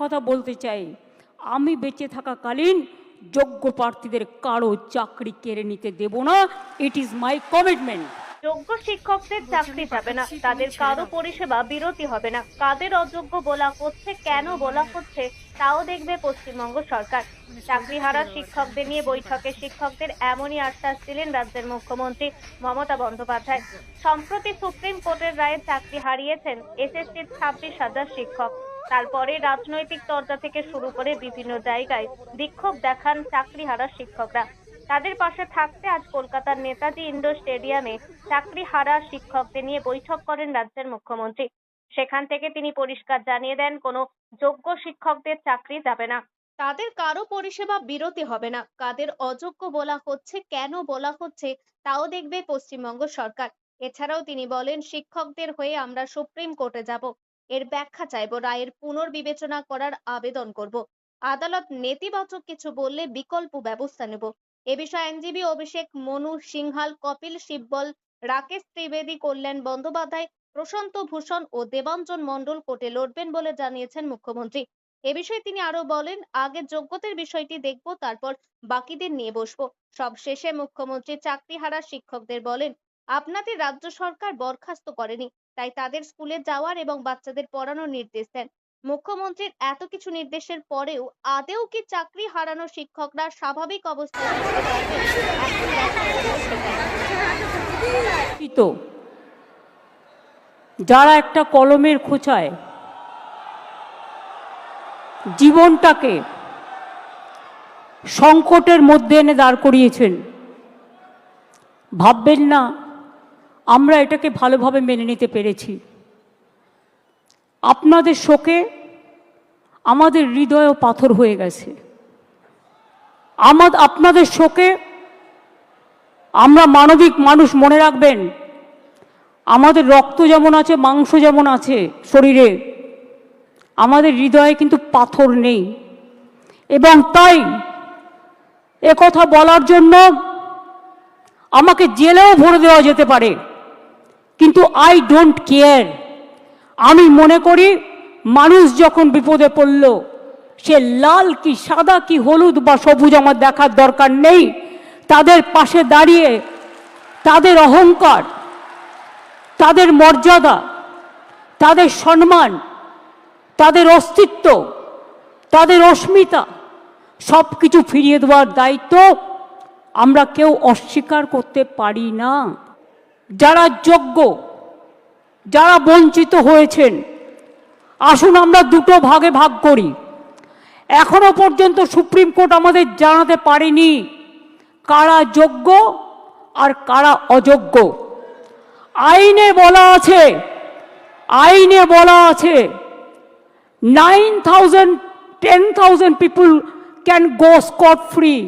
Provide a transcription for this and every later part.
কথা বলতে চাই, আমি বেঁচে থাকাকালীন যোগ্য প্রার্থীদের কারো চাকরি কেড়ে নিতে দেব না। It is my commitment. যোগ্য শিক্ষকদের চাকরি যাবে না, তাদের কারো পরিষেবা বিরতি হবে না। কাদের অযোগ্য বলা হচ্ছে, কেন বলা হচ্ছে, তাও দেখবে পশ্চিমবঙ্গ সরকার। চাকরিহারা শিক্ষকদের নিয়ে বৈঠকে শিক্ষকদের এমনই আশ্বাস দিলেন রাজ্যের মুখ্যমন্ত্রী মমতা বন্দ্যোপাধ্যায়। সম্প্রতি সুপ্রিম কোর্টের রায়ে চাকরি হারিয়েছেন এসএসসির 26,000 শিক্ষক। তারপরে রাজনৈতিক চর্চা থেকে শুরু করে বিভিন্ন জায়গায় বিক্ষোভ দেখান চাকরিহারা শিক্ষকরা। তাদের পাশে থাকতে আজ কলকাতার নেতাজি ইন্ডোর স্টেডিয়ামে চাকরিহারা শিক্ষকদের নিয়ে বৈঠক করেন রাজ্যের মুখ্যমন্ত্রী। সেখান থেকে তিনি পরিষ্কার জানিয়ে দেন, কোনো যোগ্য শিক্ষকদের চাকরি যাবে না, তাদের কারো পরিষেবা বিরতি হবে না। কাদের অযোগ্য বলা হচ্ছে, কেন বলা হচ্ছে, তাও দেখবে পশ্চিমবঙ্গ সরকার। এছাড়াও তিনি বলেন, শিক্ষকদের হয়ে আমরা সুপ্রিম কোর্টে যাব, এর ব্যাখ্যা চাইব, রায়ের পুনর্বিবেচনা করার আবেদন করব। আদালত নেতিবাচক কিছু বললে বিকল্প ব্যবস্থা নেব। এ বিষয়ে আইনজীবী অভিষেক মনু সিংহাল, কপিল সিব্বল, রাকেশ ত্রিবেদী, কল্যাণ বন্দ্যোপাধ্যায়, প্রশান্ত ভূষণ ও দেবাঞ্জন মণ্ডল কোর্টে লড়বেন বলে জানিয়েছেন মুখ্যমন্ত্রী। এ বিষয়ে তিনি আরো বলেন, আগে যোগ্যতার বিষয়টি দেখব, তারপর বাকিদের নিয়ে বসবো। সব শেষে মুখ্যমন্ত্রী চাকরিহারা শিক্ষকদের বলেন, আপনাদের রাজ্য সরকার বরখাস্ত করেনি, তাই তাদের স্কুলে যাওয়ার এবং বাচ্চাদের পড়ানোর নির্দেশ দেন। মুখ্যমন্ত্রীর এত কিছু নির্দেশের পরেও আদেও কি চাকরি হারানো শিক্ষকরা স্বাভাবিক অবস্থায় ফিরতে পারবেন? তো যারা একটা কলমের খোঁচায় জীবনটাকে সংকটের মধ্যে এনে দাঁড় করিয়েছেন, ভাববেন না আমরা এটাকে ভালোভাবে মেনে নিতে পেরেছি। আপনাদের শোকে আমাদের হৃদয়ও পাথর হয়ে গেছে। আপনাদের শোকে আমরা মানবিক মানুষ, মনে রাখবেন আমাদের রক্ত যেমন আছে, মাংস যেমন আছে শরীরে, আমাদের হৃদয়ে কিন্তু পাথর নেই। এবং তাই একথা বলার জন্য আমাকে জেলেও ভরে দেওয়া যেতে পারে, কিন্তু আই ডোন্ট কেয়ার। আমি মনে করি মানুষ যখন বিপদে পড়ল, সে লাল কি সাদা কি হলুদ বা সবুজ আমার দেখার দরকার নেই। তাদের পাশে দাঁড়িয়ে তাদের অহংকার, তাদের মর্যাদা, তাদের সম্মান, তাদের অস্তিত্ব, তাদের অস্মিতা সব কিছু ফিরিয়ে দেওয়ার দায়িত্ব আমরা কেউ অস্বীকার করতে পারি না। যারা যোগ্য, যারা বঞ্চিত হয়েছেন, আসুন আমরা দুটো ভাগে ভাগ করি। এখনো পর্যন্ত সুপ্রিম কোর্ট আমাদের জানাতে পারেনি কারা যোগ্য আর কারা অযোগ্য। আইনে বলা আছে 9,000 10,000 people can go scot free,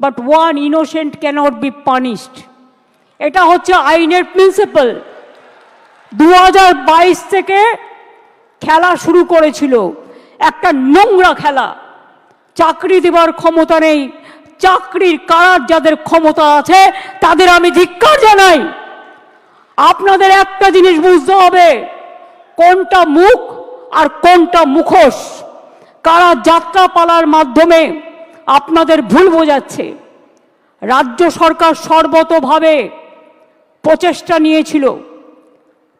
but one innocent cannot be punished. এটা হচ্ছে আইনের প্রিন্সিপাল। 2022 থেকে খেলা শুরু করেছিল, একটা নোংরা খেলা। চাকরি দেওয়ার ক্ষমতা নেই, চাকরির কারার যাদের ক্ষমতা আছে তাদের আমি ধিক্কার জানাই। আপনাদের একটা জিনিস বুঝতে হবে, কোনটা মুখ আর কোনটা মুখোশ। কারা যাত্রাপালার মাধ্যমে আপনাদের ভুল বোঝাচ্ছে। রাজ্য সরকার সর্বতোভাবে প্রচেষ্টা নিয়েছিল।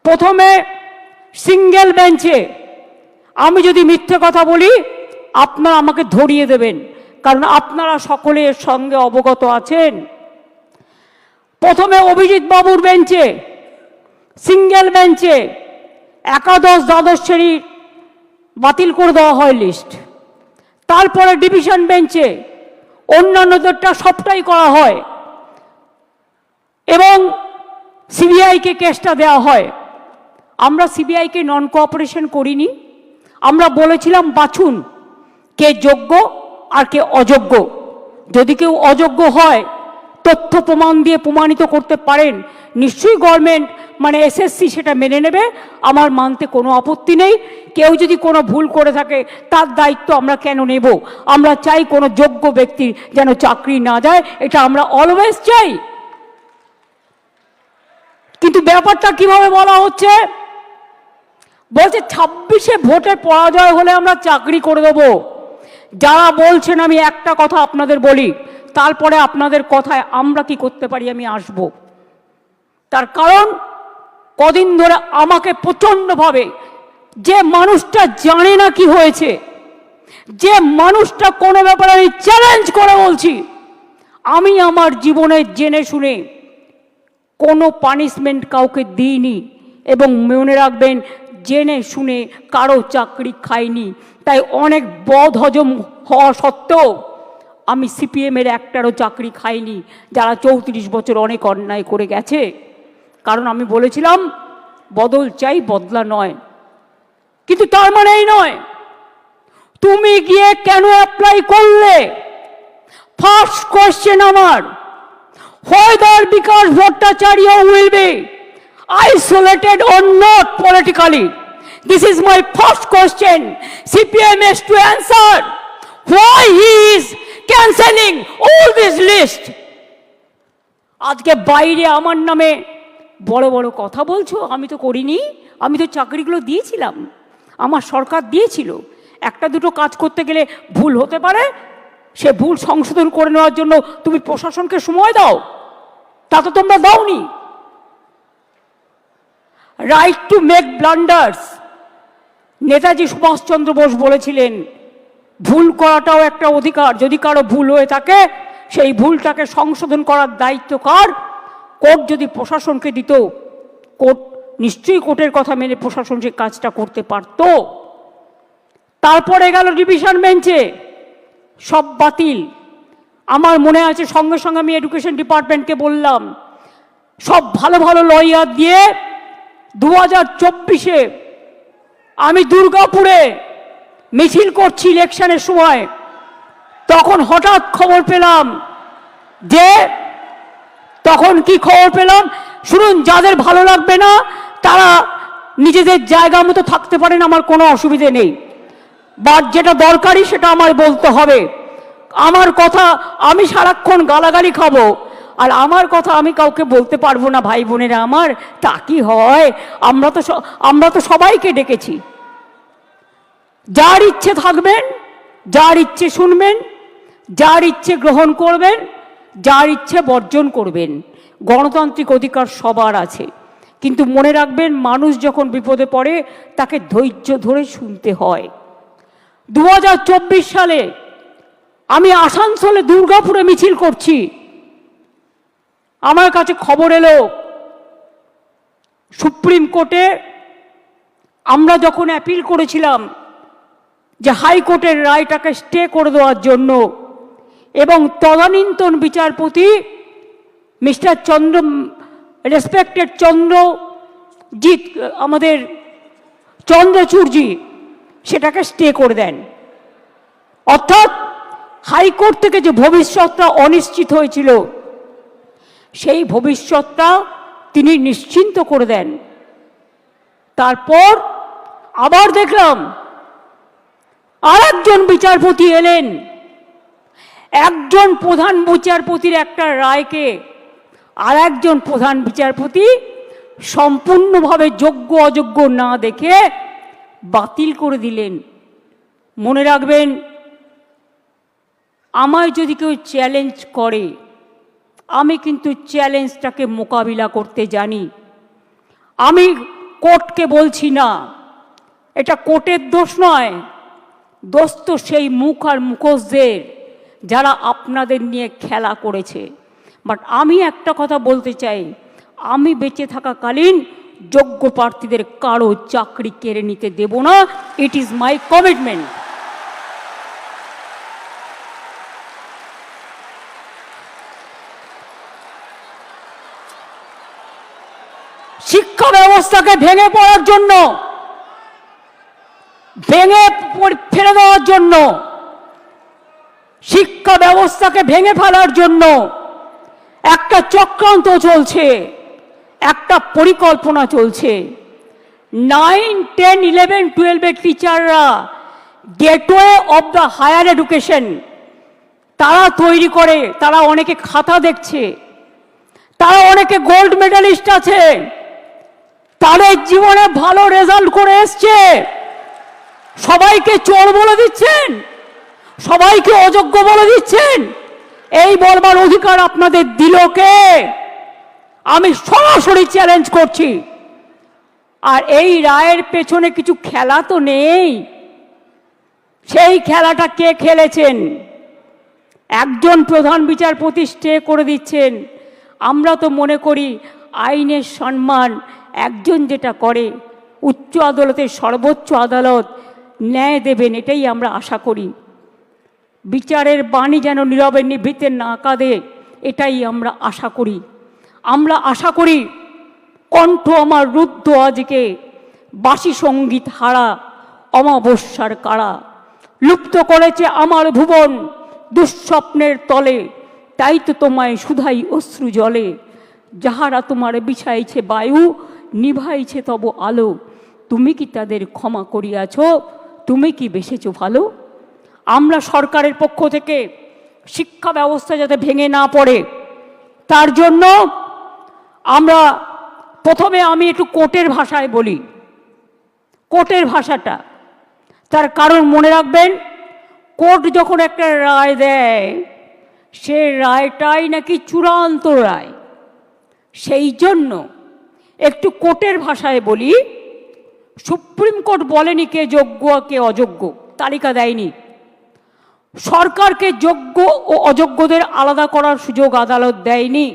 প্রথমে সিঙ্গেল বেঞ্চে, আমি যদি মিথ্যে কথা বলি আপনারা আমাকে ধরিয়ে দেবেন, কারণ আপনারা সকলে এর সঙ্গে অবগত আছেন। প্রথমে অভিজিৎ বাবুর বেঞ্চে, সিঙ্গেল বেঞ্চে একাদশ দ্বাদশ শ্রেণী বাতিল করে দেওয়া হয় লিস্ট। তারপরে ডিভিশন বেঞ্চে অন্যান্যদেরটা সবটাই করা হয় এবং সিবিআইকে কেসটা দেওয়া হয়। আমরা সিবিআইকে নন কোঅপারেশন করিনি। আমরা বলেছিলাম বাছুন কে যোগ্য আর কে অযোগ্য। যদি কেউ অযোগ্য হয়, তথ্য প্রমাণ দিয়ে প্রমাণিত করতে পারেন, নিশ্চয়ই গভর্নমেন্ট মানে এসএসসি সেটা মেনে নেবে, আমার মানতে কোনো আপত্তি নেই। কেউ যদি কোনো ভুল করে থাকে তার দায়িত্ব আমরা কেন নেব? আমরা চাই কোনো যোগ্য ব্যক্তির যেন চাকরি না যায়, এটা আমরা অলওয়েজ চাই। কিন্তু ব্যাপারটা কিভাবে বলা হচ্ছে, বলছে 26-এ ভোটে পরাজয় হলে আমরা চাকরি করে দেবো। যারা বলছেন আমি একটা কথা আপনাদের বলি, তারপরে আপনাদের কথায় আমরা কি করতে পারি আমি আসব। তার কারণ কদিন ধরে আমাকে প্রচণ্ডভাবে যে মানুষটা জানে না কি হয়েছে, যে মানুষটা কোনো ব্যাপারে আমি চ্যালেঞ্জ করে বলছি, আমি আমার জীবনে জেনে শুনে কোনো পানিশমেন্ট কাউকে দিইনি এবং মনে রাখবেন জেনে শুনে কারো চাকরি খাইনি। তাই অনেক বদ হজম হওয়া সত্ত্বেও আমি সিপিএমের একটারও চাকরি খাইনি, যারা 34 বছর অনেক অন্যায় করে গেছে। কারণ আমি বলেছিলাম বদল চাই, বদলা নয়। কিন্তু তার মানে এই নয় তুমি গিয়ে কেন অ্যাপ্লাই করলে। ফার্স্ট কোয়েশ্চেন আমার, whether Vikas Bhattacharya will be isolated or not politically. This is my first question. CPM has to answer why he is cancelling all this list. আজকে বাইরে আমার নামে বড় বড় কথা বলছো, আমি তো করিনি, আমি তো চাকরিগুলো দিয়েছিলাম, আমার সরকার দিয়েছিল। একটা দুটো কাজ করতে গেলে ভুল হতে পারে, সে ভুল সংশোধন করে নেওয়ার জন্য তুমি প্রশাসনকে সময় দাও, তা তো তোমরা দাওনি। Right to make blunders, Netaji Subhas Chandra Bose বলেছিলেন ভুল করাটাও একটা অধিকার। যদি কারো ভুল হয়ে থাকে সেই ভুলটাকে সংশোধন করার দায়িত্ব কার? কোর্ট যদি প্রশাসনকে দিত, কোর্ট নিশ্চয়ই কোর্টের কথা মেনে প্রশাসন সে কাজটা করতে পারত। তারপরে গেল ডিভিশন বেঞ্চে, সব বাতিল। আমার মনে আছে সঙ্গে সঙ্গে আমি এডুকেশন ডিপার্টমেন্টকে বললাম সব ভালো ভালো লয়ার দিয়ে 2024-এ আমি দুর্গাপুরে মিছিল করছি ইলেকশনের সময়। তখন হঠাৎ খবর পেলাম যে, তখন কি খবর পেলাম শুনুন, যাদের ভালো লাগবে না তারা নিজেদের জায়গা মতো থাকতে পারেন, আমার কোনো অসুবিধে নেই, বাট যেটা দরকারি সেটা আমার বলতে হবে। আমার কথা আমি সারাক্ষণ গালাগালি খাবো আর আমার কথা আমি কাউকে বলতে পারবো না ভাই বোনেরা আমার, তা কি হয়? আমরা তো সবাইকে ডেকেছি। যার ইচ্ছে থাকবেন, যার ইচ্ছে শুনবেন, যার ইচ্ছে গ্রহণ করবেন, যার ইচ্ছে বর্জন করবেন। গণতান্ত্রিক অধিকার সবার আছে, কিন্তু মনে রাখবেন মানুষ যখন বিপদে পড়ে তাকে ধৈর্য ধরে শুনতে হয়। 2024 সালে আমি আসানসোলে দুর্গাপুরে মিছিল করছি, আমার কাছে খবর এলো সুপ্রিম কোর্টে আমরা যখন অ্যাপিল করেছিলাম যে হাইকোর্টের রায়টাকে স্টে করে দেওয়ার জন্য, এবং তদানীন্তন বিচারপতি মিস্টার রেসপেক্টেড চন্দ্রজিৎ, আমাদের চন্দ্রচূড়জি সেটাকে স্টে করে দেন। অর্থাৎ হাইকোর্ট থেকে যে ভবিষ্যৎটা অনিশ্চিত হয়েছিল সেই ভবিষ্যৎটা তিনি নিশ্চিন্ত করে দেন। তারপর আবার দেখলাম আরেকজন বিচারপতি এলেন, একজন প্রধান বিচারপতির একটা রায়কে আর একজন প্রধান বিচারপতি সম্পূর্ণভাবে যোগ্য অযোগ্য না দেখে বাতিল করে দিলেন। মনে রাখবেন, আমায় যদি কেউ চ্যালেঞ্জ করে আমি কিন্তু চ্যালেঞ্জটাকে মোকাবিলা করতে জানি। আমি কোর্টকে বলছি না, এটা কোর্টের দোষ নয়, দোষ তো সেই মুখ আর মুখোশদের যারা আপনাদের নিয়ে খেলা করেছে। বাট আমি একটা কথা বলতে চাই, আমি বেঁচে থাকাকালীন যোগ্য প্রার্থীদের কারো চাকরি কেড়ে নিতে দেব না। It is my commitment. শিক্ষা ব্যবস্থাকে ভেঙে পড়ার জন্য, ভেঙে ফেলে দেওয়ার জন্য, শিক্ষা ব্যবস্থাকে ভেঙে ফেলার জন্য একটা চক্রান্ত চলছে, একটা পরিকল্পনা চলছে। 9, 10, 11, 12 টিচাররা gateway of the higher education তারা তৈরি করে, তারা অনেকে খাতা দেখছে, তারা অনেকে গোল্ড মেডালিস্ট আছে, তাদের জীবনে ভালো রেজাল্ট করে এসছে, সবাইকে চোর বলে দিচ্ছেন, সবাইকে অযোগ্য বলে দিচ্ছেন। এই বলবার অধিকার আপনাদের দিল কে? আমি সরাসরি চ্যালেঞ্জ করছি। আর এই রায়ের পেছনে কিছু খেলা তো নেই। সেই খেলাটা কে খেলেছেন? একজন প্রধান বিচারপতি স্টে করে দিচ্ছেন। আমরা তো মনে করি আইনের সম্মান একজন যেটা করে, উচ্চ আদালতের সর্বোচ্চ আদালত ন্যায় দেবেন, এটাই আমরা আশা করি। বিচারের বাণী যেন নীরবে নিভৃতে না কাঁদে, এটাই আমরা আশা করি। আমরা আশা করি কণ্ঠ আমার রুদ্ধ আজকে, বাসি সঙ্গীত হারা অমাবস্যার কারা। লুপ্ত করেছে আমার ভুবন দুঃস্বপ্নের তলে, তাই তো তোমায় শুধাই অশ্রু জলে। যাহারা তোমার বিছাইছে বায়ু, নিভাইছে তব আলো, তুমি কি তাদের ক্ষমা করিয়াছ? তুমি কি বেসেছ ভালো? আমরা সরকারের পক্ষ থেকে শিক্ষা ব্যবস্থা যাতে ভেঙে না পড়ে, তার জন্য আমরা প্রথমে আমি একটু কোর্টের ভাষায় বলি। কোর্টের ভাষাটা, তার কারণ মনে রাখবেন, কোর্ট যখন একটা রায় দেয়, সে রায়টাই নাকি চূড়ান্ত রায়। সেই জন্য একটু কোর্টের ভাষায় বলি। সুপ্রিম কোর্ট বলেনি কে যোগ্য কে অযোগ্য, তালিকা দেয়নি। সরকারকে যোগ্য ও অযোগ্যদের আলাদা করার সুযোগ আদালত দেয়নি।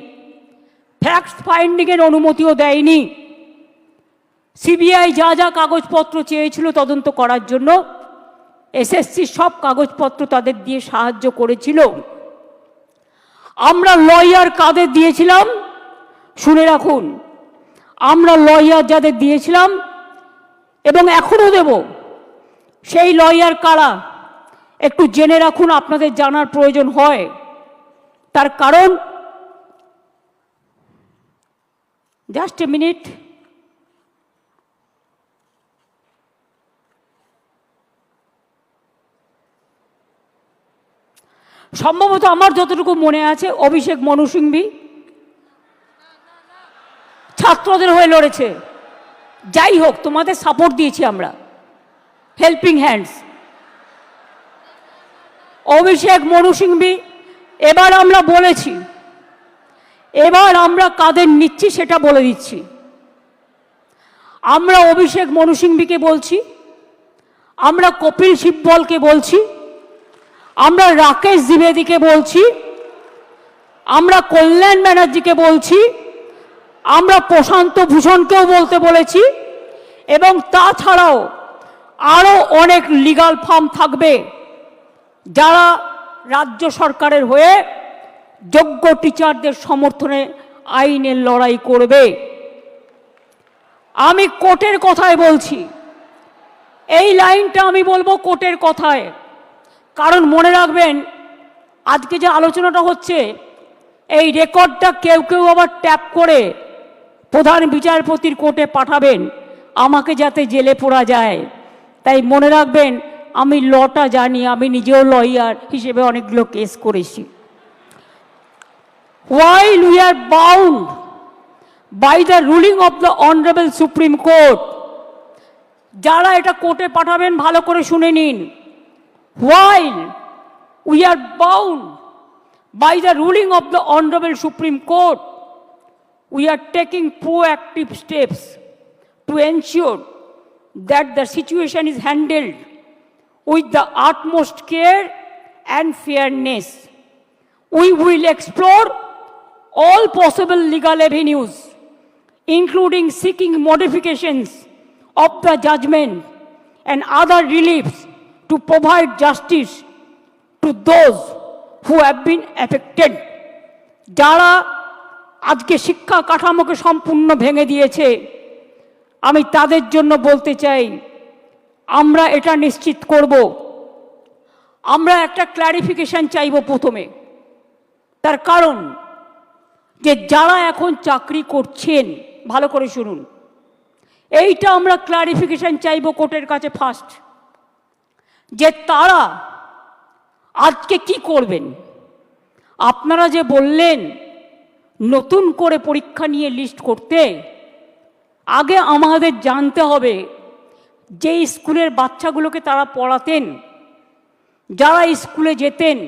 ফ্যাক্ট ফাইন্ডিংয়ের অনুমতিও দেয়নি। সিবিআই যা যা কাগজপত্র চেয়েছিল তদন্ত করার জন্য, এসএসসি সব কাগজপত্র তাদের দিয়ে সাহায্য করেছিল। আমরা লয়ার কাদের দিয়েছিলাম শুনে রাখুন। আমরা লয়ার যাদের দিয়েছিলাম এবং এখনও দেব, সেই লয়ার কারা একটু জেনে রাখুন, আপনাদের জানার প্রয়োজন হয়। তার কারণ, জাস্ট এ মিনিট, সম্ভবত আমার যতটুকু মনে আছে অভিষেক মনু সিংভি ছাত্রদের হয়ে লড়েছে। যাই হোক, তোমাদের সাপোর্ট দিয়েছি আমরা, হেল্পিং হ্যান্ডস। অভিষেক মনু সিংভি, এবার আমরা বলেছি, এবার আমরা কাদের নিচ্ছি সেটা বলে দিচ্ছি। আমরা অভিষেক মনু সিংভিকে বলছি, আমরা কপিল সিব্বলকে বলছি, আমরা রাকেশ দ্বিবেদীকে বলছি, আমরা কল্যাণ ব্যানার্জিকে বলছি, আমরা প্রশান্ত ভূষণকেও বলতে বলেছি, এবং তাছাড়াও আরও অনেক লিগাল ফার্ম থাকবে যারা রাজ্য সরকারের হয়ে যোগ্য টিচারদের সমর্থনে আইনের লড়াই করবে। আমি কোর্টের কথায় বলছি, এই লাইনটা আমি বলবো কোর্টের কথায়। কারণ মনে রাখবেন, আজকে যে আলোচনাটা হচ্ছে, এই রেকর্ডটা কেউ কেউ আবার ট্যাপ করে প্রধান বিচারপতির কোর্টে পাঠাবেন, আমাকে যাতে জেলে পোড়া যায়। তাই মনে রাখবেন, আমি লটা জানি, আমি নিজেও লয়ার হিসেবে অনেকগুলো কেস করেছি। While we are bound by the ruling of the Honorable Supreme Court, যারা এটা কোর্টে পাঠাবেন ভালো করে শুনে নিন। While we are bound by the ruling of the Honorable Supreme Court, we are taking proactive steps to ensure that the situation is handled with the utmost care and fairness. We will explore all possible legal avenues, including seeking modifications of the judgment and other reliefs to provide justice to those who have been affected. যারা আজকে শিক্ষা কাঠামোকে সম্পূর্ণ ভেঙে দিয়েছে, আমি তাদের জন্য বলতে চাই, আমরা এটা নিশ্চিত করব। আমরা একটা ক্ল্যারিফিকেশন চাইব প্রথমে। তার কারণ, যে যারা এখন চাকরি করছেন, ভালো করে শুনুন, এইটা আমরা ক্ল্যারিফিকেশন চাইব কোর্টের কাছে ফার্স্ট, যে তারা আজকে কি করবেন। আপনারা যে বললেন নতুন করে পরীক্ষা নিয়ে লিস্ট করতে, আগে আমাদের জানতে হবে যে স্কুলের বাচ্চাগুলোকে তারা পড়াতেন, যারা স্কুলে যেতেন,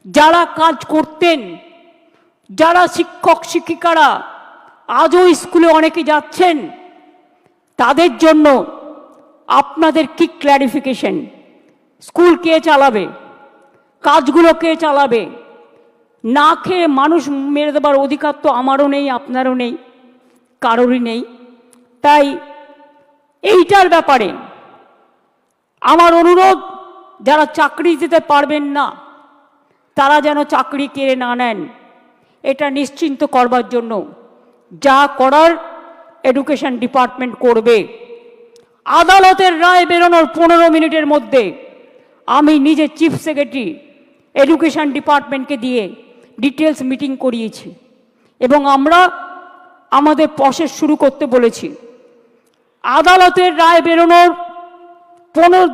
যারা কাজ করতেন, যারা শিক্ষক শিক্ষিকারা আজও স্কুলে অনেকে যাচ্ছেন, তাদের জন্য আপনাদের কি ক্ল্যারিফিকেশন? স্কুল কে চালাবে? কাজগুলো কে চালাবে? না খেয়ে মানুষ মেরে দেবার অধিকার তো আমারও নেই, আপনারও নেই, কারোরই নেই। তাই এইটার ব্যাপারে আমার অনুরোধ, যারা চাকরি দিতে পারবেন না তারা যেন চাকরি কেড়ে না নেন, এটা নিশ্চিন্ত করবার জন্য যা করার এডুকেশন ডিপার্টমেন্ট করবে। আদালতের রায় বেরোনোর 15 মিনিটের মধ্যে আমি নিজে চিফ সেক্রেটারি এডুকেশন ডিপার্টমেন্টকে দিয়ে ডিটেলস মিটিং করিয়েছি এবং আমরা আমাদের প্রসেস শুরু করতে বলেছি। আদালতের রায় বেরোনোর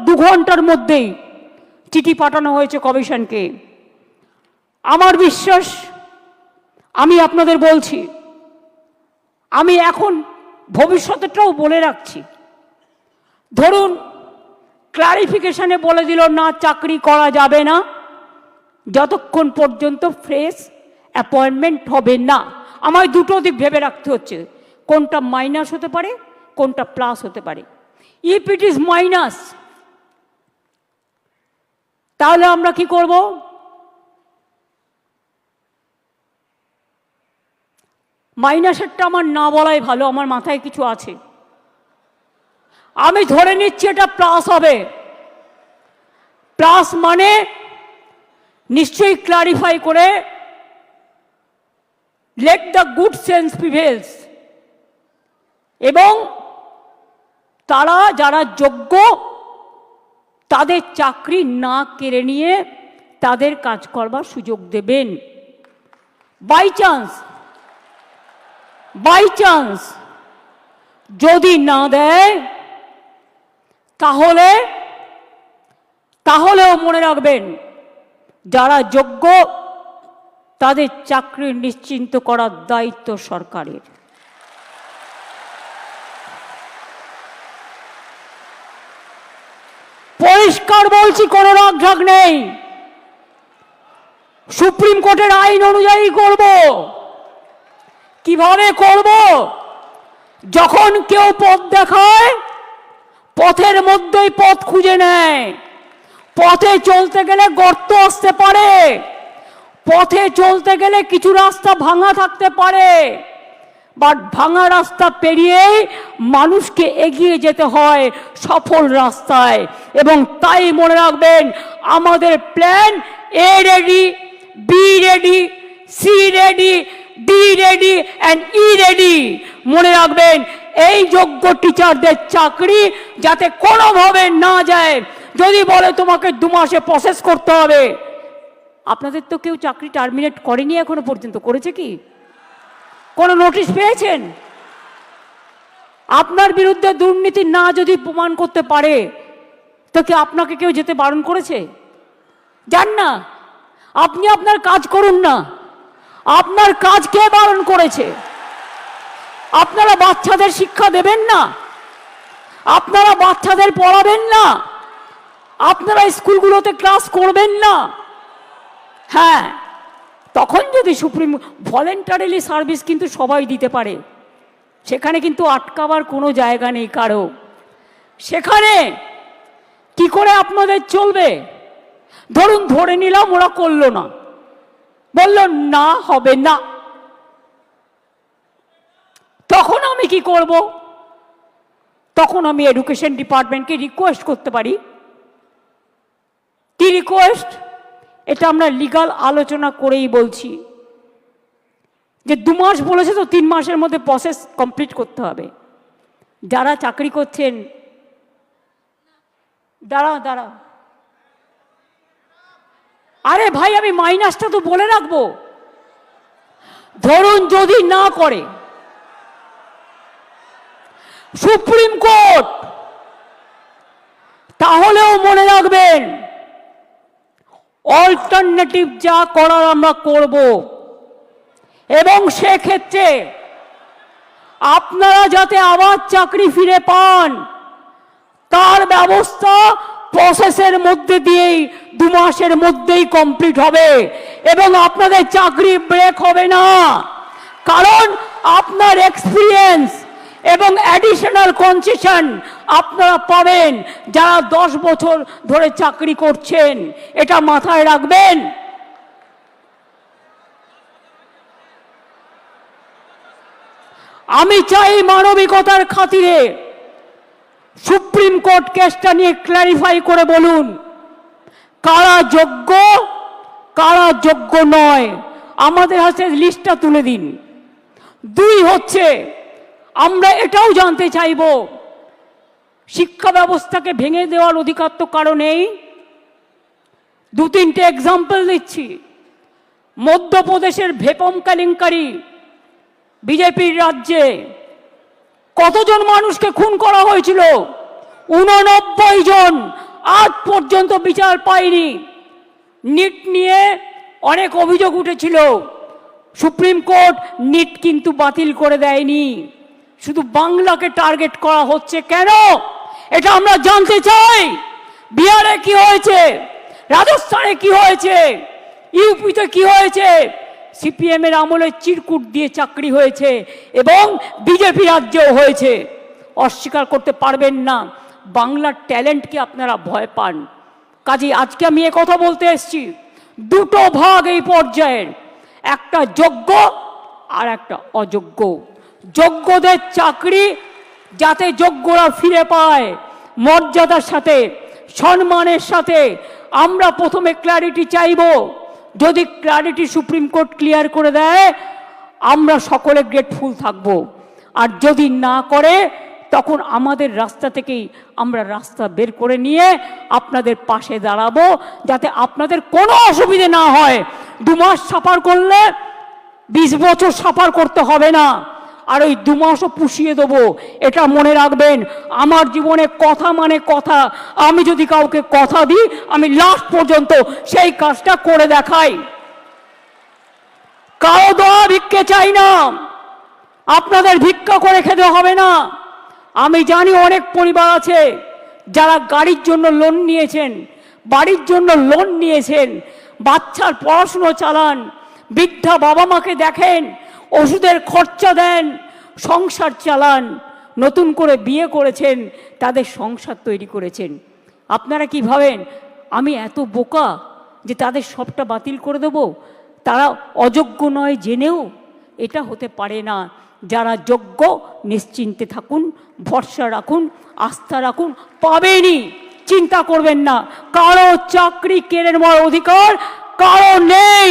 2 ঘন্টার মধ্যেই চিঠি পাঠানো হয়েছে কমিশনকে। আমার বিশ্বাস, আমি আপনাদের বলছি, আমি এখন ভবিষ্যতেরটাও বলে রাখছি, ধরুন ক্লারিফিকেশনে বলে দিল না চাকরি করা যাবে না যতক্ষণ পর্যন্ত ফ্রেশ অ্যাপয়েন্টমেন্ট হবে না। আমায় দুটো দিক ভেবে রাখতে হচ্ছে, কোনটা মাইনাস হতে পারে, কোনটা প্লাস হতে পারে। ইফ ইট ইজ মাইনাস, তাহলে আমরা কি করব? মাইনাসেরটা আমার না বলাই ভালো, আমার মাথায় কিছু আছে। আমি ধরে নিচ্ছি এটা প্লাস হবে। প্লাস মানে নিশ্চয়ই ক্লারিফাই করে let the good sense prevails, এবং তারা যারা যোগ্য তাদের চাকরি না কেড়ে নিয়ে তাদের কাজ করবার সুযোগ দেবেন। বাই চান্স যদি না দেয় তাহলেও মনে রাখবেন, যারা যোগ্য তাদের চাকরি নিশ্চিন্ত করার দায়িত্ব সরকারের। পরিষ্কার বলছি, কোনো রাগঢাক নেই। সুপ্রিম কোর্টের আইন অনুযায়ী করব। কিভাবে করব? যখন কেউ পথ দেখায়, পথের মধ্যেই পথ খুঁজে নেয়। পথে চলতে গেলে গর্ত আসতে পারে, পথে চলতে গেলে কিছু রাস্তা ভাঙা থাকতে পারে, বাট ভাঙা রাস্তা পেরিয়েই মানুষকে এগিয়ে যেতে হয় সফল রাস্তায়। এবং তাই মনে রাখবেন, আমাদের plan A ready, B ready, C ready, D ready and E ready. মনে রাখবেন, এই যোগ্য টিচারদের চাকরি যাতে কোনোভাবে না যায়। যদি বলে তোমাকে 2 মাসে প্রসেস করতে হবে, আপনাদের তো কেউ চাকরি টার্মিনেট করেনি এখনো পর্যন্ত, করেছে কি? কোনো নোটিশ পেয়েছেন? আপনার বিরুদ্ধে দুর্নীতি না যদি প্রমাণ করতে পারে তো কি আপনাকে কেউ যেতে বারণ করেছে? যান না, আপনি আপনার কাজ করুন না। আপনার কাজ কে বারণ করেছে? আপনারা বাচ্চাদের শিক্ষা দেবেন না? আপনারা বাচ্চাদের পড়াবেন না? আপনারা স্কুলগুলোতে ক্লাস করবেন না? হ্যাঁ, তখন যদি সুপ্রিম ভলেন্টারিলি সার্ভিস কিন্তু সবাই দিতে পারে, সেখানে কিন্তু আটকাবার কোনো জায়গা নেই কারো। সেখানে কি করে আপনাদের চলবে? ধরুন ধরে নিলাম ওরা করলো না, বলল না হবে না, তখন আমি কি করব? তখন আমি এডুকেশন ডিপার্টমেন্টকে রিকোয়েস্ট করতে পারি। কি রিকোয়েস্ট? এটা আমরা লিগাল আলোচনা করেই বলছি যে 2 মাস বলেছে তো 3 মাসের মধ্যে প্রসেস কমপ্লিট করতে হবে। যারা চাকরি করছেন, দাঁড়া, আরে ভাই, আমি মাইনাসটা তো বলে রাখবো। ধরুন যদি না করে সুপ্রিম কোর্ট, তাহলেও মনে রাখবেন অল্টারনেটিভ যা করার আমরা করব। এবং সেক্ষেত্রে আপনারা যাতে আবার চাকরি ফিরে পান তার ব্যবস্থা প্রসেসের মধ্যে দিয়েই 2 মাসের মধ্যেই কমপ্লিট হবে এবং আপনাদের চাকরি ব্রেক হবে না, কারণ আপনার এক্সপিরিয়েন্স এবং অ্যাডিশনাল কনসেশন আপনারা পাবেন যারা 10 বছর ধরে চাকরি করছেন। এটা মাথায় রাখবেন। আমি চাই মানবিকতার খাতিরে সুপ্রিম কোর্ট কেসটা নিয়ে ক্ল্যারিফাই করে বলুন কারা যোগ্য কারা যোগ্য নয়, আমাদের হাতে লিস্টটা তুলে দিন। 2 হচ্ছে আমরা এটাও জানতে চাইব শিক্ষা ব্যবস্থাকে ভেঙে দেওয়ার অধিকার তো কারো নেই। 2-3টে এক্সাম্পল দিচ্ছি। মধ্যপ্রদেশের ভেপম কেলেঙ্কারি, বিজেপির রাজ্যে কতজন মানুষকে খুন করা হয়েছিল? 89 জন, আজ পর্যন্ত বিচার পায়নি। নিট নিয়ে অনেক অভিযোগ উঠেছিল, সুপ্রিম কোর্ট নিট কিন্তু বাতিল করে দেয়নি। শুধু বাংলাকে টার্গেট করা হচ্ছে কেন? এটা আমরা জানতে চাই। বিহারে কি হয়েছে, রাজস্থানে কি হয়েছে, ইউপিতে কি হয়েছে? সিপিএম এর আমলে চিরকুট দিয়ে চাকরি হয়েছে এবং বিজেপি রাজ্যেও হয়েছে। অস্বীকার করতে পারবেন না। বাংলার ট্যালেন্টকে আপনারা ভয় পান। কাজেই আজকে আমি এ কথা বলতে এসেছি, 2টো ভাগ এই পর্যায়ের, একটা যোগ্য আর একটা অযোগ্য। যোগ্যদের চাকরি যাতে যোগ্যরা ফিরে পায় মর্যাদার সাথে, সম্মানের সাথে, আমরা প্রথমে ক্ল্যারিটি চাইব। যদি ক্ল্যারিটি সুপ্রিম কোর্ট ক্লিয়ার করে দেয় আমরা সকলে গ্রেটফুল থাকব, আর যদি না করে তখন আমাদের রাস্তা থেকেই আমরা রাস্তা বের করে নিয়ে আপনাদের পাশে দাঁড়াবো, যাতে আপনাদের কোনো অসুবিধে না হয়। 2 মাস সাফার করলে 20 বছর সাফার করতে হবে না, আর ওই 2 মাসও পুষিয়ে দেবো। এটা মনে রাখবেন। আমার জীবনে কথা মানে কথা। আমি যদি কাউকে কথা দিই আমি লাস্ট পর্যন্ত সেই কাজটা করে দেখাই। কারো দোয়া ভিক্ষে চাই না, আপনাদের ভিক্ষা করে খেতে হবে না। আমি জানি অনেক পরিবার আছে যারা গাড়ির জন্য লোন নিয়েছেন, বাড়ির জন্য লোন নিয়েছেন, বাচ্চার পড়াশুনো চালান, বৃদ্ধা বাবা মাকে দেখেন, ওষুধের খরচা দেন, সংসার চালান, নতুন করে বিয়ে করেছেন, তাদের সংসার তৈরি করেছেন। আপনারা কি ভাবেন আমি এত বোকা যে তাদের সবটা বাতিল করে দেব? তারা অযোগ্য নয় জেনেও? এটা হতে পারে না। যারা যোগ্য নিশ্চিন্তে থাকুন, ভরসা রাখুন, আস্থা রাখুন, পাবেনই, চিন্তা করবেন না। কারো চাকরি কেড়ে নেওয়ার অধিকার কারো নেই।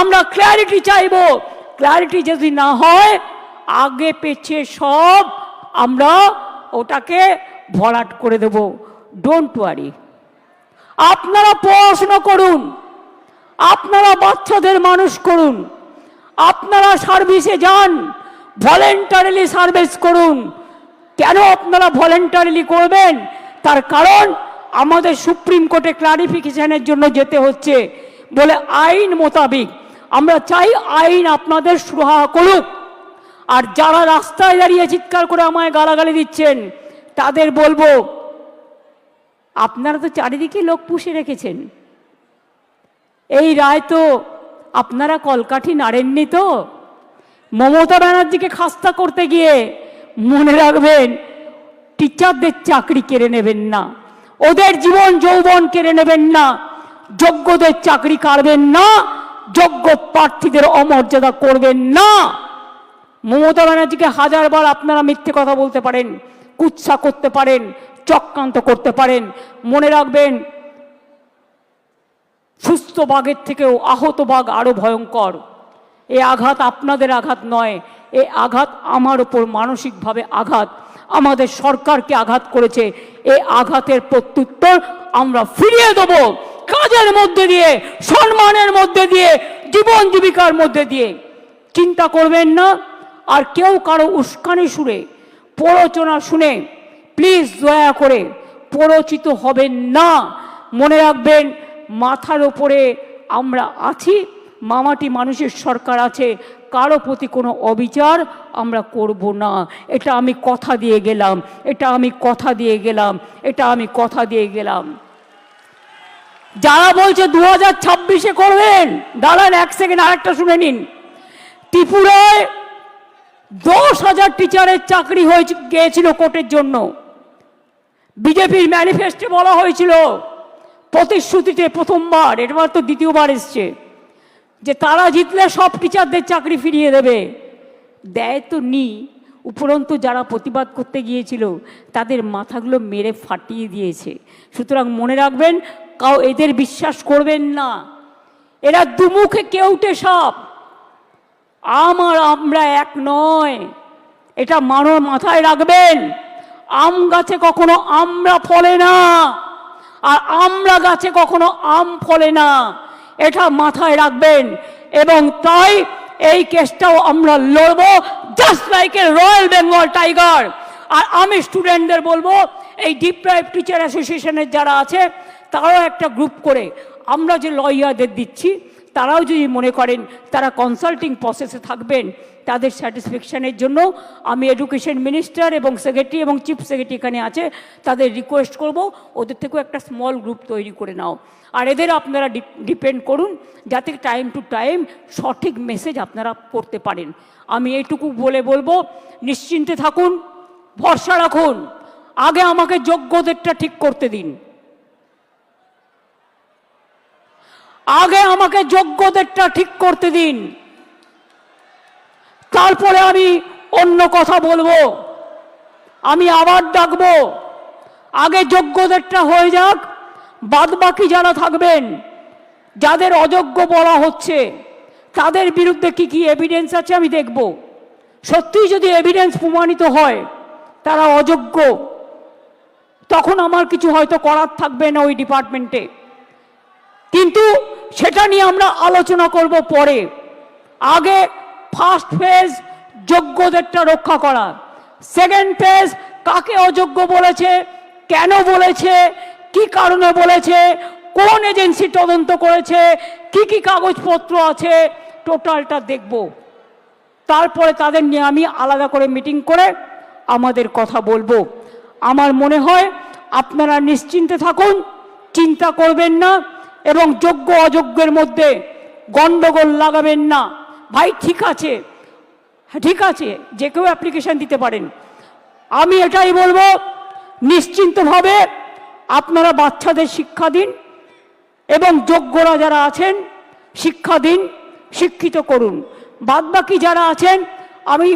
আমরা ক্ল্যারিটি চাইব। ক্ল্যারিটি যদি না হয় আগে পেছে সব আমরা ওটাকে ভরাট করে দেব। Don't worry. আপনারা পড়াশোনা করুন, আপনারা বাচ্চাদের মানুষ করুন, আপনারা সার্ভিসে যান, ভলেন্টারিলি সার্ভিস করুন। কেন আপনারা ভলেন্টারিলি করবেন? তার কারণ আমাদের সুপ্রিম কোর্টে ক্লারিফিকেশনের জন্য যেতে হচ্ছে বলে আইন মোতাবেক আমরা চাই আইন আপনাদের সুরাহা করুক। আর যারা রাস্তায় দাঁড়িয়ে চিৎকার করে আমায় গালাগালি দিচ্ছেন তাদের বলবো, আপনারা তো চারিদিকে লোক পুষে রেখেছেন। এই রায় তো আপনারা কলকাঠি নাড়েননি তো। মমতা ব্যানার্জিকে খাস্তা করতে গিয়ে মনে রাখবেন টিচারদের চাকরি কেড়ে নেবেন না, ওদের জীবন যৌবন কেড়ে নেবেন না, যোগ্যদের চাকরি কাড়বেন না, যোগ্য প্রার্থীদের অমর্যাদা করবেন না। মমতা ব্যানার্জিকে 1000বার আপনারা মিথ্যে কথা বলতে পারেন, কুৎসা করতে পারেন, চক্রান্ত করতে পারেন। মনে রাখবেন সুস্থ বাঘের থেকেও আহত বাঘ আরো ভয়ঙ্কর। এই আঘাত আপনাদের আঘাত নয়, এই আঘাত আমার উপর মানসিকভাবে আঘাত, আমাদের সরকারকে আঘাত করেছে। এই আঘাতের প্রত্যুত্তর আমরা ফিরিয়ে দেব কাজের মধ্যে দিয়ে, সম্মানের মধ্যে দিয়ে, জীবন জীবিকার মধ্যে দিয়ে। চিন্তা করবেন না। আর কেউ কারো উস্কানি সুরে, প্ররোচনা শুনে প্লিজ দয়া করে প্ররোচিত হবেন না। মনে রাখবেন মাথার ওপরে আমরা আছি, মামাটি মানুষের সরকার আছে, কারো প্রতি কোনো অবিচার আমরা করব না। এটা আমি কথা দিয়ে গেলাম, এটা আমি কথা দিয়ে গেলাম, এটা আমি কথা দিয়ে গেলাম। যারা বলছে 2026-এ করবেন, দাঁড়ান এক সেকেন্ড, আরেকটা শুনে নিন। ত্রিপুরায় 10,000 টিচারের চাকরি হয়ে গিয়েছিল কোর্টের জন্য। বিজেপির ম্যানিফেস্টো বলা হয়েছিল, প্রতিশ্রুতিতে প্রথমবার, এবার তো দ্বিতীয়বার এসছে, যে তারা জিতলে সব টিচারদের চাকরি ফিরিয়ে দেবে। দেয় তো নি, উপরন্তু যারা প্রতিবাদ করতে গিয়েছিল তাদের মাথাগুলো মেরে ফাটিয়ে দিয়েছে। সুতরাং মনে রাখবেন, এদের বিশ্বাস করবেন না, এরা দুমুখে কেউটে সাপ। আমরা এক নয়, এটা মাথায় রাখবেন। আম গাছে কখনো আমরা ফলে না, আর আমরা গাছে কখনো আম ফলে না, এটা মাথায় রাখবেন। এবং তাই এই কেসটাও আমরা লড়বো, just like a royal Bengal tiger. আর আমি স্টুডেন্টদের বলবো, এই ডিপ্রাইভ টিচার অ্যাসোসিয়েশনের যারা আছে তারাও একটা গ্রুপ করে, আমরা যে লয়ারদের দিচ্ছি তারাও যদি মনে করেন তারা কনসাল্টিং প্রসেসে থাকবেন, তাদের স্যাটিসফ্যাকশানের জন্য আমি এডুকেশন মিনিস্টার এবং সেক্রেটারি এবং চিফ সেক্রেটারি এখানে আছে, তাদের রিকোয়েস্ট করব ওদের থেকেও একটা স্মল গ্রুপ তৈরি করে নাও। আর এদের আপনারা ডিপেন্ড করুন যাতে টাইম টু টাইম সঠিক মেসেজ আপনারা করতে পারেন। আমি এইটুকু বলবো, নিশ্চিন্তে থাকুন, ভরসা রাখুন। আগে আমাকে যোগ্যদেরটা ঠিক করতে দিন, আগে আমাকে যোগ্যদেরটা ঠিক করতে দিন, তারপরে আমি অন্য কথা বলবো, আমি আবার ডাকবো। আগে যোগ্যদেরটা হয়ে যাক, বাদ বাকি যারা থাকবেন, যাদের অযোগ্য বলা হচ্ছে তাদের বিরুদ্ধে কি কি এভিডেন্স আছে আমি দেখব। সত্যিই যদি এভিডেন্স প্রমাণিত হয় তারা অযোগ্য, তখন আমার কিছু হয়তো করার থাকবে না ওই ডিপার্টমেন্টে, কিন্তু সেটা নিয়ে আমরা আলোচনা করব পরে। আগে ফার্স্ট ফেজ যোগ্যদেরটা রক্ষা করা, সেকেন্ড ফেজ কাকে অযোগ্য বলেছে, কেন বলেছে, কি কারণে বলেছে, কোন এজেন্সি তদন্ত করেছে, কি কি কাগজপত্র আছে, টোটালটা দেখব। তারপরে তাদের নিয়ে আমি আলাদা করে মিটিং করে আমাদের কথা বলবো। আমার মনে হয় আপনারা নিশ্চিন্তে থাকুন, চিন্তা করবেন না, এবং যোগ্য অযোগ্যের মধ্যে গন্ডগোল লাগাবেন না। ভাই ঠিক আছে, ঠিক আছে, যে কেউ অ্যাপ্লিকেশন দিতে পারেন। আমি এটাই বলবো, নিশ্চিন্তভাবে আপনারা বাচ্চাদের শিক্ষা দিন এবং যোগ্যরা যারা আছেন শিক্ষা দিন, শিক্ষিত করুন। বাদবাকি যারা আছেন আমি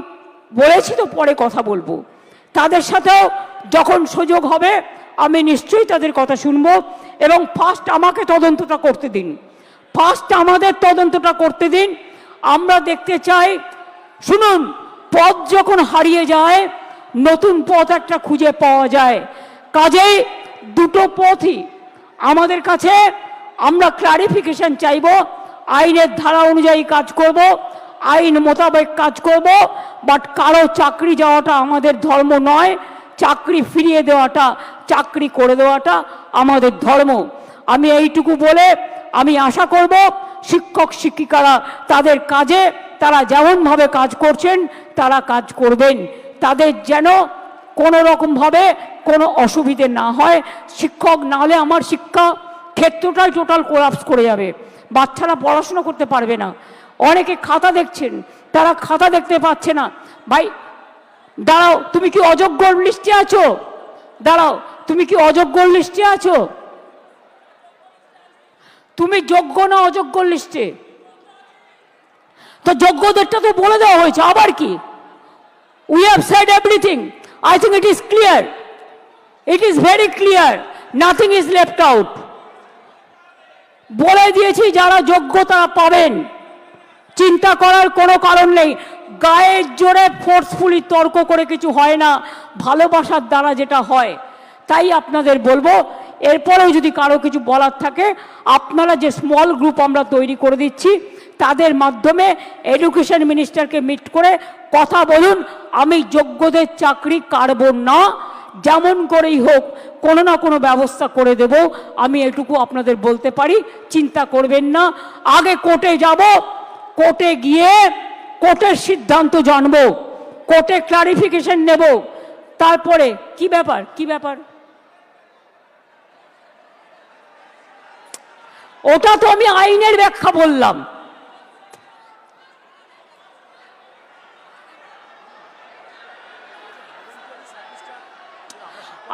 বলেছি তো পরে কথা বলবো, তাদের সাথেও যখন সুযোগ হবে আমি নিশ্চয়ই তাদের কথা শুনবো। এবং ফার্স্ট আমাকে তদন্তটা করতে দিন, ফার্স্ট আমাদের তদন্তটা করতে দিন। আমরা দেখতে চাই, শুনুন, পথ যখন হারিয়ে যায় নতুন পথ একটা খুঁজে পাওয়া যায়। কাজেই দুটো পথই আমাদের কাছে, আমরা ক্লারিফিকেশন চাইব, আইনের ধারা অনুযায়ী কাজ করব, আইন মোতাবেক কাজ করব। বাট কারো চাকরি যাওয়াটা আমাদের ধর্ম নয়, চাকরি ফিরিয়ে দেওয়াটা, চাকরি করে দেওয়াটা আমাদের ধর্ম। আমি এইটুকু বলে আমি আশা করব শিক্ষক শিক্ষিকারা তাদের কাজে তারা যেমনভাবে কাজ করছেন তারা কাজ করবেন, তাদের যেন কোনো রকমভাবে কোনো অসুবিধে না হয়। শিক্ষক না হলে আমার শিক্ষা ক্ষেত্রটাই টোটাল কোলাপস করে যাবে, বাচ্চারা পড়াশোনা করতে পারবে না। অনেকে খাতা দেখছেন, তারা খাতা দেখতে পাচ্ছে না। ভাই দাঁড়াও, তুমি কি অযোগ্য লিস্টে আছো? দাঁড়াও, তুমি কি অযোগ্য লিস্টে আছো? তুমি যোগ্য না অযোগ্য লিস্টে? তো যোগ্যদেরটা তো বলে দেওয়া হয়েছে, আবার কি? We have said everything. I think it is clear, it is very clear, nothing is left out. বলে দিয়েছি যারা যোগ্য তারা পাবেন, চিন্তা করার কোনো কারণ নেই। গায়ের জোরে ফোর্সফুলি তর্ক করে কিছু হয় না, ভালোবাসার দ্বারা যেটা হয়। তাই আপনাদের বলবো, এরপরেও যদি কারো কিছু বলার থাকে, আপনারা যে স্মল গ্রুপ আমরা তৈরি করে দিচ্ছি তাদের মাধ্যমে এডুকেশন মিনিস্টারকে মিট করে কথা বলুন। আমি যোগ্যদের চাকরি কাটব না, যেমন করেই হোক কোনো না কোনো ব্যবস্থা করে দেব। আমি এটুকু আপনাদের বলতে পারি, চিন্তা করবেন না। আগে কোর্টে যাব, কোর্টে গিয়ে কোর্টের সিদ্ধান্ত জানবো, কোর্টে ক্লারিফিকেশন নেব, তারপরে কি ব্যাপার ওটা তো আমি আইনের ব্যাখ্যা বললাম।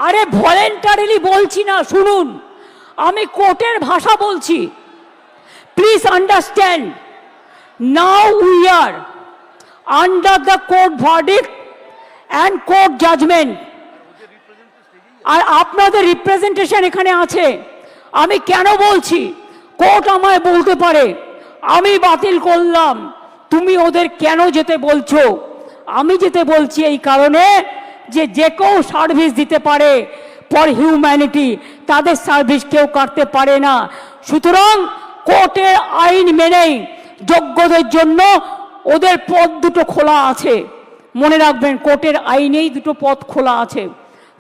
আরে ভলেন্টারিলি বলছি না, শুনুন, আমি কোর্টের ভাষা বলছি। Please understand, now we are under the court verdict and court judgement. আর আপনাদের রিপ্রেজেন্টেশন এখানে আছে। আমি কেন বলছি, কোর্ট আমায় বলতে পারে আমি বাতিল করলাম, তুমি ওদের কেন যেতে বলছো? আমি যেতে বলছি এই কারণে যে যে কেউ সার্ভিস দিতে পারে ফর হিউম্যানিটি, তাদের সার্ভিস কেউ কাটতে পারে না। সুতরাং কোর্টের আইন মেনেই যোগ্যদের জন্য ওদের পথ দুটো খোলা আছে। মনে রাখবেন, কোর্টের আইনেই দুটো পথ খোলা আছে।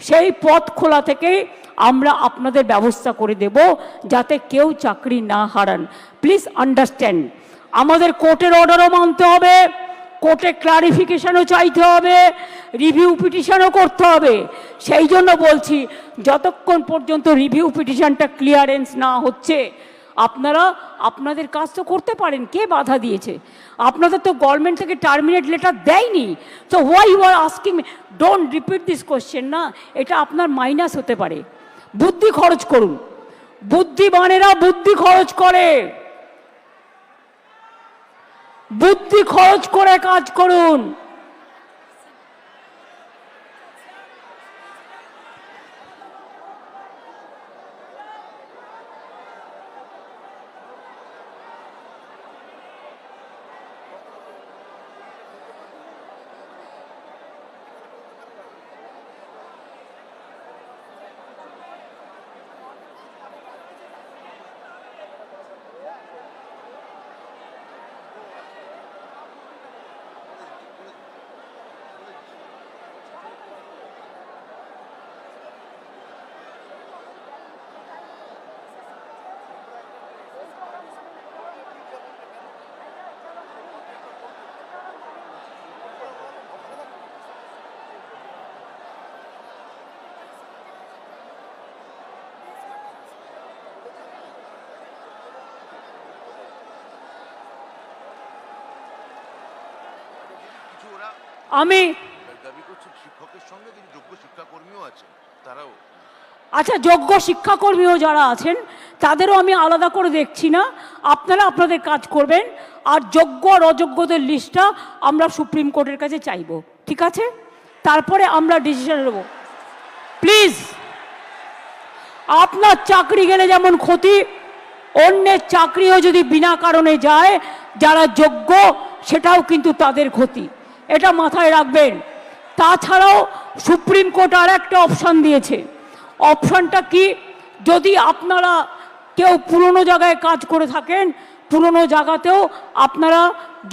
সেই পথ খোলা থেকেই আমরা আপনাদের ব্যবস্থা করে দেব যাতে কেউ চাকরি না হারান। প্লিজ আন্ডারস্ট্যান্ড, আমাদের কোর্টের অর্ডারও মানতে হবে, কোর্টে ক্লারিফিকেশনও চাইতে হবে, রিভিউ পিটিশনও করতে হবে। সেই জন্য বলছি, যতক্ষণ পর্যন্ত রিভিউ পিটিশনটা ক্লিয়ারেন্স না হচ্ছে আপনারা আপনাদের কাজ তো করতে পারেন। কে বাধা দিয়েছে? আপনাদের তো গভর্নমেন্ট থেকে টার্মিনেট লেটার দেয়নি। তো why you are asking me? Don't repeat this question না, এটা আপনার মাইনাস হতে পারে। বুদ্ধি খরচ করুন, বুদ্ধিমানেরা বুদ্ধি খরচ করে, বুদ্ধি খরচ করে কাজ করুন। আমি দাবি করছি শিক্ষকের সঙ্গে যিনি যোগ্য শিক্ষাকর্মীও আছেন তারাও। আচ্ছা, যোগ্য শিক্ষাকর্মীও যারা আছেন তাদেরও আমি আলাদা করে দেখছি না, আপনারা আপনাদের কাজ করবেন। আর যোগ্য আর অযোগ্যদের লিস্টটা আমরা সুপ্রিম কোর্টের কাছে চাইব, ঠিক আছে? তারপরে আমরা ডিসিশন নেব। প্লিজ, আপনার চাকরি গেলে যেমন ক্ষতি, অন্যের চাকরিও যদি বিনা কারণে যায় যারা যোগ্য, সেটাও কিন্তু তাদের ক্ষতি, এটা মাথায় রাখবেন। তাছাড়াও সুপ্রিম কোর্ট আর একটা অপশান দিয়েছে। অপশানটা কি? যদি আপনারা কেউ পুরনো জায়গায় কাজ করে থাকেন, পুরনো জায়গাতেও আপনারা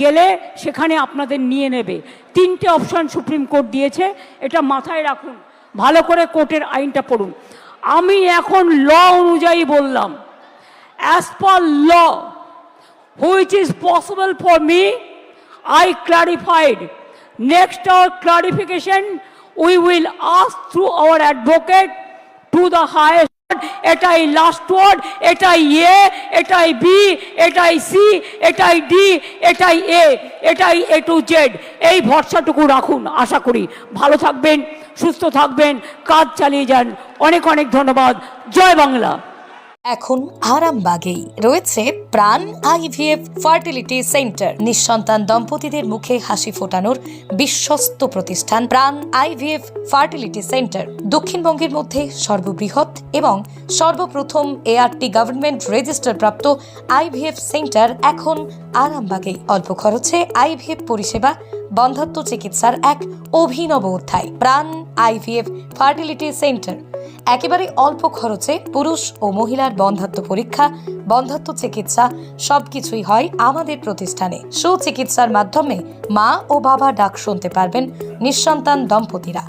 গেলে সেখানে আপনাদের নিয়ে নেবে। তিনটে অপশান সুপ্রিম কোর্ট দিয়েছে, এটা মাথায় রাখুন, ভালো করে কোর্টের আইনটা পড়ুন। আমি এখন ল অনুযায়ী বললাম, as per law which is possible for me, I clarified. Next our clarification, we will ask through our advocate to the highest court. এটাই লাস্ট ওয়ার্ড, এটাই এ, এটাই বি, এটাই সি, এটাই ডি, এটাই এ, এটাই এ টু জেড। এই ভরসাটুকু রাখুন। আশা করি ভালো থাকবেন, সুস্থ থাকবেন, কাজ চালিয়ে যান। অনেক অনেক ধন্যবাদ। জয় বাংলা। এখন আরামবাগেই রয়েছে প্রাণ আইভিএফ ফার্টিলিটি সেন্টার। নিঃসন্তান দম্পতিদের মুখে হাসি ফোটানোর বিশ্বস্ত প্রতিষ্ঠান প্রাণ আইভিএফ ফার্টিলিটি সেন্টার দক্ষিণবঙ্গের মধ্যে সর্ববৃহৎ এবং সর্বপ্রথম এআরটি গভর্নমেন্ট রেজিস্টার প্রাপ্ত আইভিএফ সেন্টার এখন আরামবাগেই। অল্প খরচে আইভিএফ পরিষেবা, বন্ধ্যাত্ব চিকিৎসার এক অভিনব অধ্যায়। প্রাণ আইভিএফ ফার্টিলিটি সেন্টার একেবারে অল্প খরচে পুরুষ ও মহিলার বন্ধ্যাত্ব পরীক্ষা, বন্ধ্যাত্ব চিকিৎসা সবকিছুই হয় আমাদের প্রতিষ্ঠানে। সুচিকিৎসার মাধ্যমে মা ও বাবা ডাক শুনতে পারবেন নিঃসন্তান দম্পতিরা।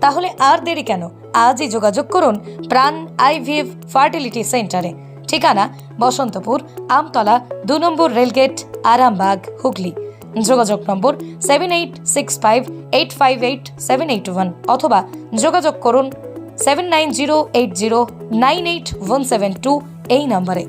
তাহলে আর দেরি কেন? আজই যোগাযোগ করুন প্রাণ আইভিএফ ফার্টিলিটি সেন্টারে। ঠিকানা বসন্তপুর, আমতলা, 2 নম্বর রেলগেট, আরামবাগ, হুগলি। যোগাযোগ নম্বর 7865858781 অথবা যোগাযোগ করুন 7908098172 এই নম্বরে।